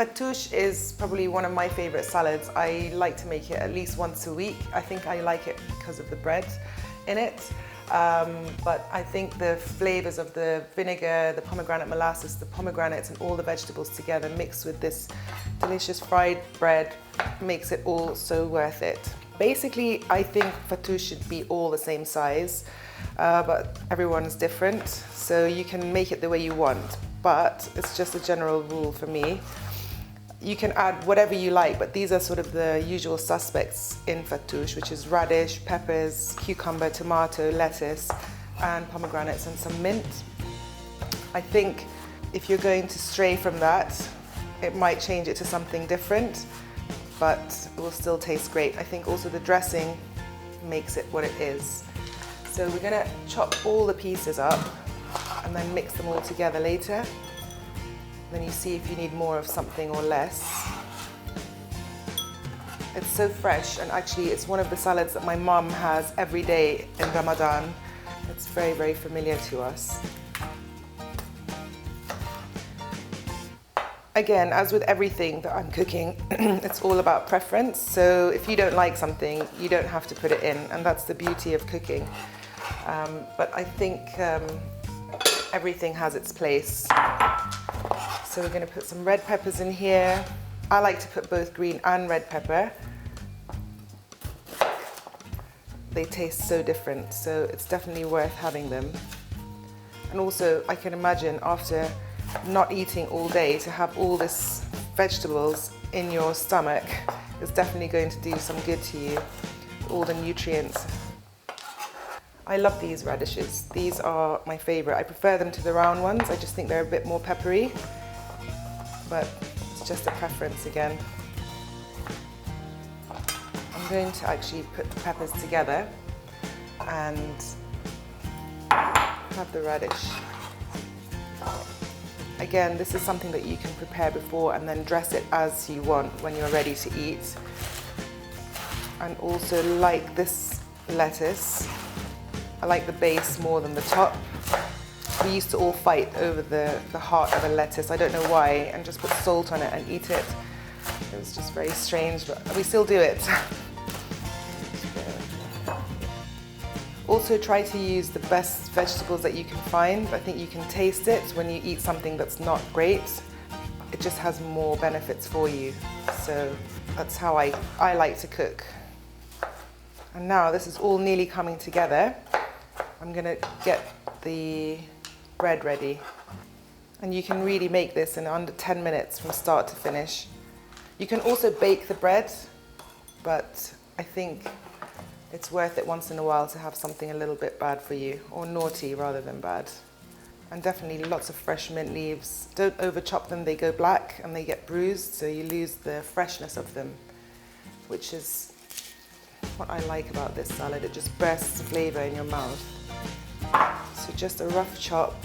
Fattoush is probably one of my favorite salads. I like to make it at least once a week. I think I like it because of the bread in it. But I think the flavors of the vinegar, the pomegranate molasses, the pomegranates and all the vegetables together mixed with this delicious fried bread makes it all so worth it. Basically, I think fattoush should be all the same size, but everyone's different, so you can make it the way you want. But it's just a general rule for me. You can add whatever you like, but these are sort of the usual suspects in fattoush, which is radish, peppers, cucumber, tomato, lettuce, and pomegranates and some mint. I think if you're going to stray from that, it might change it to something different, but it will still taste great. I think also the dressing makes it what it is. So we're gonna chop all the pieces up and then mix them all together later. Then you see if you need more of something or less. It's so fresh, and actually it's one of the salads that my mum has every day in Ramadan. It's very, very familiar to us. Again, as with everything that I'm cooking, it's all about preference. So if you don't like something, you don't have to put it in, and that's the beauty of cooking. But I think everything has its place. So we're going to put some red peppers in here. I like to put both green and red pepper. They taste so different, so it's definitely worth having them. And also, I can imagine after not eating all day, to have all this vegetables in your stomach is definitely going to do some good to you, all the nutrients. I love these radishes. These are my favorite. I prefer them to the round ones. I just think they're a bit more peppery, but it's just a preference again. I'm going to actually put the peppers together and have the radish. Again, this is something that you can prepare before and then dress it as you want when you're ready to eat. And also, like this lettuce, I like the base more than the top. We used to all fight over the heart of a lettuce, I don't know why, and just put salt on it and eat it. It was just very strange, but we still do it. Also try to use the best vegetables that you can find. I think you can taste it when you eat something that's not great. It just has more benefits for you. So that's how I like to cook. And now this is all nearly coming together. I'm gonna get the bread ready. And you can really make this in under 10 minutes from start to finish. You can also bake the bread, but I think it's worth it once in a while to have something a little bit bad for you, or naughty rather than bad. And definitely lots of fresh mint leaves. Don't over chop them, they go black and they get bruised, so you lose the freshness of them, which is what I like about this salad. It just bursts flavour in your mouth. So just a rough chop,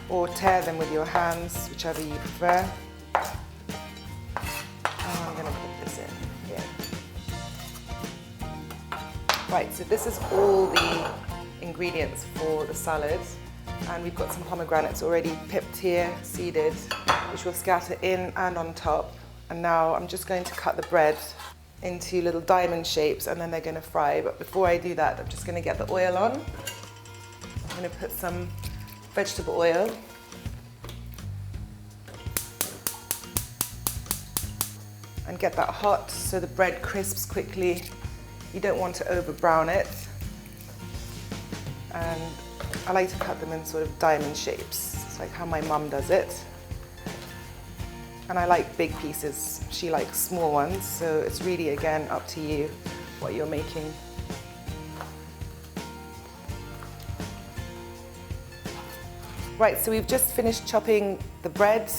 or tear them with your hands, whichever you prefer. And I'm going to put this in here. Right, so this is all the ingredients for the salad. And we've got some pomegranates already pipped here, seeded, which we'll scatter in and on top. And now I'm just going to cut the bread into little diamond shapes, and then they're going to fry. But before I do that, I'm just going to get the oil on. I'm going to put some vegetable oil. And get that hot so the bread crisps quickly. You don't want to over brown it. And I like to cut them in sort of diamond shapes. It's like how my mum does it. And I like big pieces. She likes small ones, so it's really, again, up to you what you're making. Right, so we've just finished chopping the bread.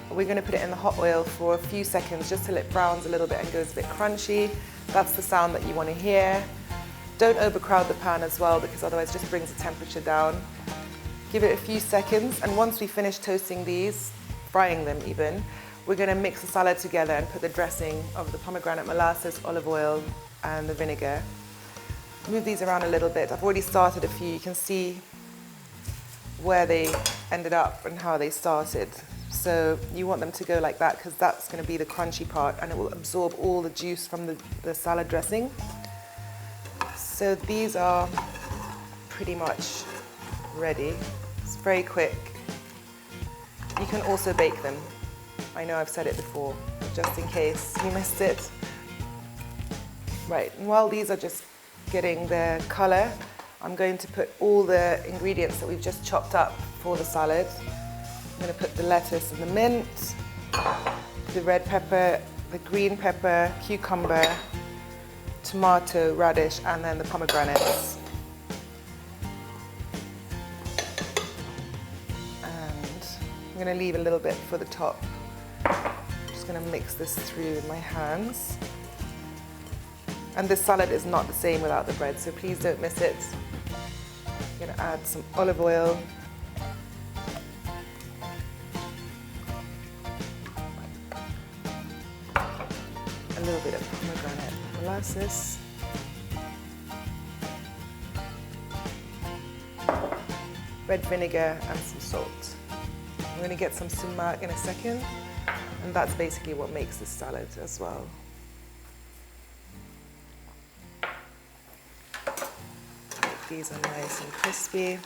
We're going to put it in the hot oil for a few seconds just till it browns a little bit and goes a bit crunchy. That's the sound that you want to hear. Don't overcrowd the pan as well, because otherwise it just brings the temperature down. Give it a few seconds, and once we finish toasting these, frying them even, we're going to mix the salad together and put the dressing of the pomegranate molasses, olive oil and the vinegar. Move these around a little bit. I've already started a few. You can see where they ended up and how they started. So you want them to go like that because that's going to be the crunchy part and it will absorb all the juice from the salad dressing. So these are pretty much ready. It's very quick. You can also bake them. I know I've said it before, just in case you missed it. Right, and while these are just getting their color, I'm going to put all the ingredients that we've just chopped up for the salad. I'm going to put the lettuce and the mint, the red pepper, the green pepper, cucumber, tomato, radish, and then the pomegranates. And I'm going to leave a little bit for the top. I'm just going to mix this through with my hands. And this salad is not the same without the bread, so please don't miss it. I'm going to add some olive oil. A little bit of pomegranate molasses. Red vinegar and some salt. I'm going to get some sumac in a second, and that's basically what makes this salad as well. These are nice and crispy.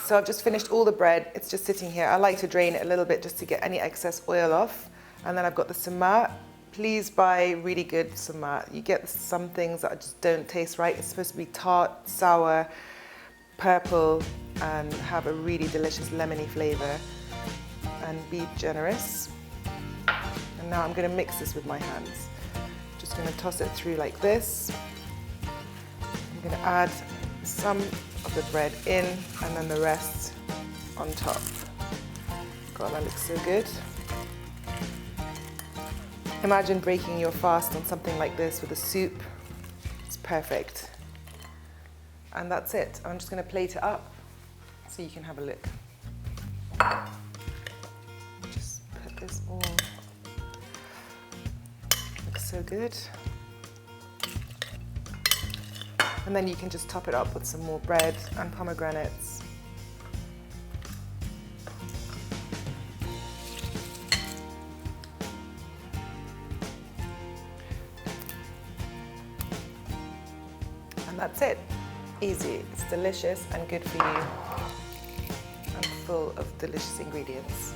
So I've just finished all the bread. It's just sitting here. I like to drain it a little bit just to get any excess oil off. And then I've got the sumac. Please buy really good sumac. You get some things that just don't taste right. It's supposed to be tart, sour, purple, and have a really delicious lemony flavor. And be generous. And now I'm going to mix this with my hands. Just going to toss it through like this. I'm going to add some of the bread in and then the rest on top. God, that looks so good. Imagine breaking your fast on something like this with a soup. It's perfect. And that's it. I'm just going to plate it up so you can have a look. This all looks so good. And then you can just top it up with some more bread and pomegranates. And that's it. Easy. It's delicious and good for you. And full of delicious ingredients.